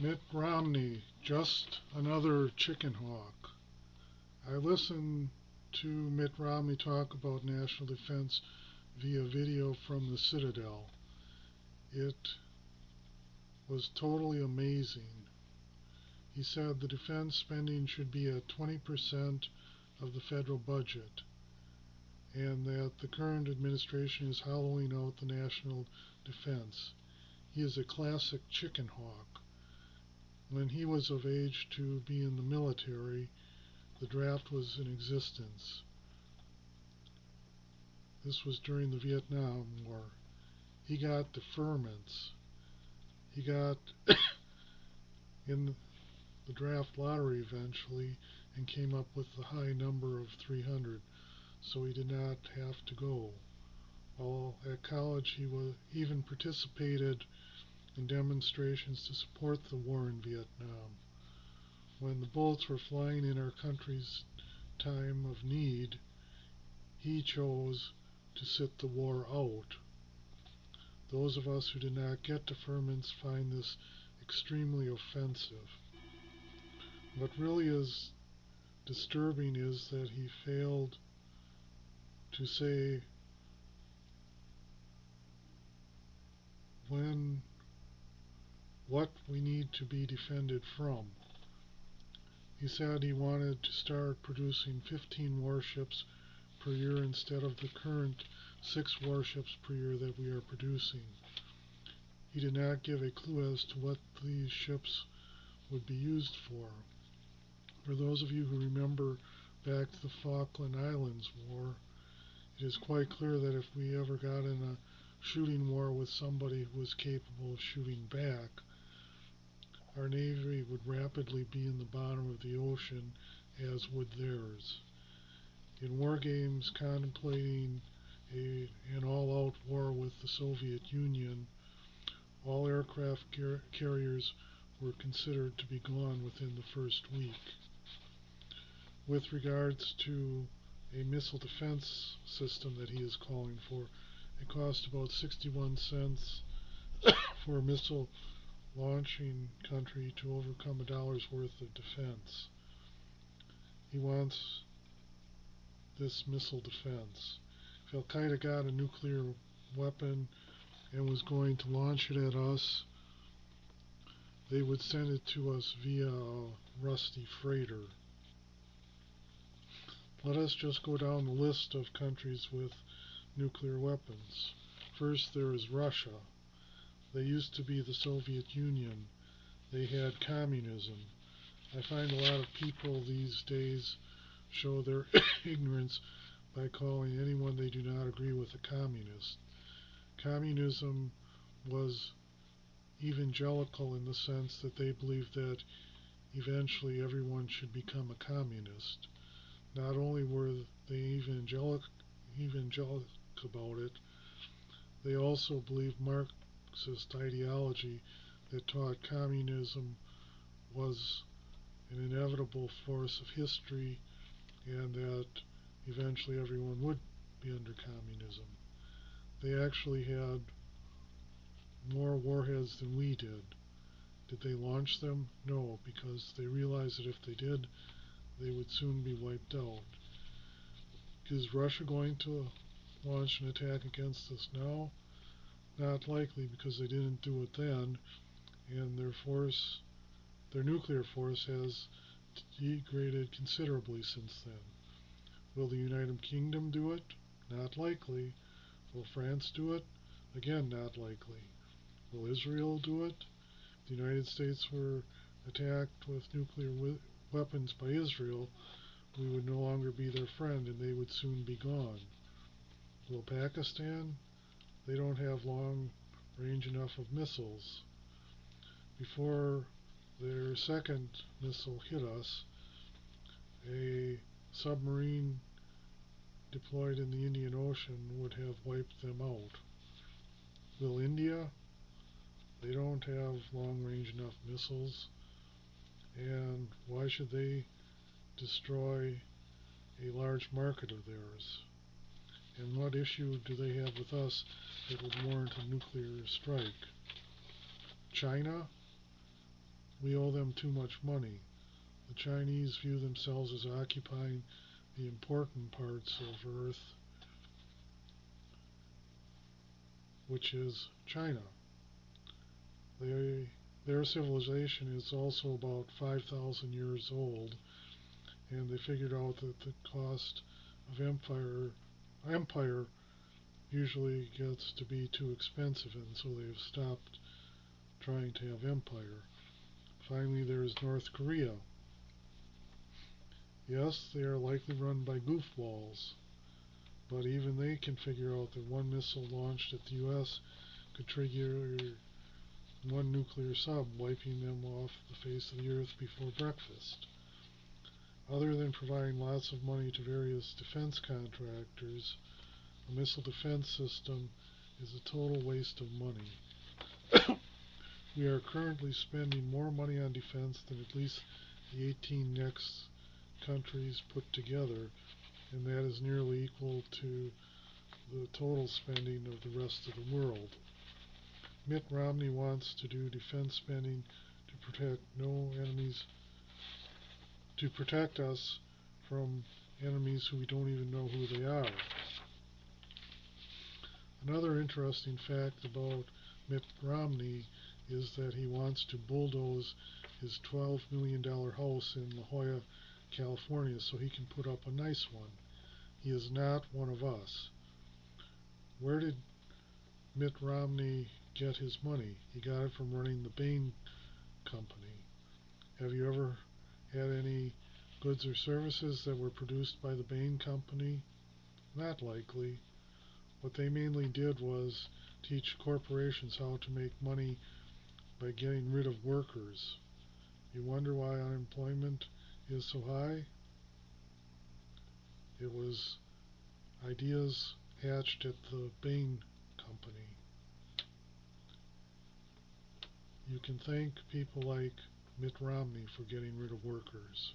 Mitt Romney, just another chicken hawk. I listened to Mitt Romney talk about national defense via video from the Citadel. It was totally amazing. He said the defense spending should be at 20% of the federal budget, and that the current administration is hollowing out the national defense. He is a classic chicken hawk. When he was of age to be in the military, the draft was in existence. This was during the Vietnam War. He got deferments. He got in the draft lottery eventually and came up with the high number of 300, so he did not have to go. While at college, he even participated in demonstrations to support the war in Vietnam. When the bullets were flying in our country's time of need, he chose to sit the war out. Those of us who did not get deferments find this extremely offensive. What really is disturbing is that he failed to say when what we need to be defended from. He said he wanted to start producing 15 warships per year instead of the current 6 warships per year that we are producing. He did not give a clue as to what these ships would be used for. For those of you who remember back to the Falkland Islands War, it is quite clear that if we ever got in a shooting war with somebody who was capable of shooting back, our Navy would rapidly be in the bottom of the ocean, as would theirs. In war games contemplating an all-out war with the Soviet Union, all aircraft carriers were considered to be gone within the first week. With regards to a missile defense system that he is calling for, it cost about 61 cents for a missile launching country to overcome a dollar's worth of defense. He wants this missile defense. If Al Qaeda got a nuclear weapon and was going to launch it at us, they would send it to us via a rusty freighter. Let us just go down the list of countries with nuclear weapons. First, there is Russia. They used to be the Soviet Union. They had communism. I find a lot of people these days show their ignorance by calling anyone they do not agree with a communist. Communism was evangelical in the sense that they believed that eventually everyone should become a communist. Not only were they evangelical about it, they also believed Marxist ideology that taught communism was an inevitable force of history and that eventually everyone would be under communism. They actually had more warheads than we did. Did they launch them? No, because they realized that if they did, they would soon be wiped out. Is Russia going to launch an attack against us now? Not likely, because they didn't do it then, and their nuclear force has degraded considerably since then. Will the United Kingdom do it? Not likely. Will France do it? Again, not likely. Will Israel do it? If the United States were attacked with nuclear weapons by Israel, we would no longer be their friend and they would soon be gone. Will Pakistan? They don't have long range enough of missiles. Before their second missile hit us, a submarine deployed in the Indian Ocean would have wiped them out. Will India? They don't have long range enough missiles, and why should they destroy a large market of theirs? And what issue do they have with us that would warrant a nuclear strike? China? we owe them too much money. The Chinese view themselves as occupying the important parts of Earth, which is China. Their civilization is also about 5,000 years old, and they figured out that the cost of empire usually gets to be too expensive, and so they've stopped trying to have empire. Finally, there is North Korea. Yes, they are likely run by goofballs, but even they can figure out that one missile launched at the US could trigger one nuclear sub, wiping them off the face of the earth before breakfast. Other than providing lots of money to various defense contractors, a missile defense system is a total waste of money. We are currently spending more money on defense than at least the 18 next countries put together, and that is nearly equal to the total spending of the rest of the world. Mitt Romney wants to do defense spending to protect us from enemies who we don't even know who they are. Another interesting fact about Mitt Romney is that he wants to bulldoze his $12 million house in La Jolla, California, so he can put up a nice one. He is not one of us. Where did Mitt Romney get his money? He got it from running the Bain Company. Have you ever had any goods or services that were produced by the Bain Company? Not likely. What they mainly did was teach corporations how to make money by getting rid of workers. You wonder why unemployment is so high? It was ideas hatched at the Bain Company. You can thank people like Mitt Romney for getting rid of workers.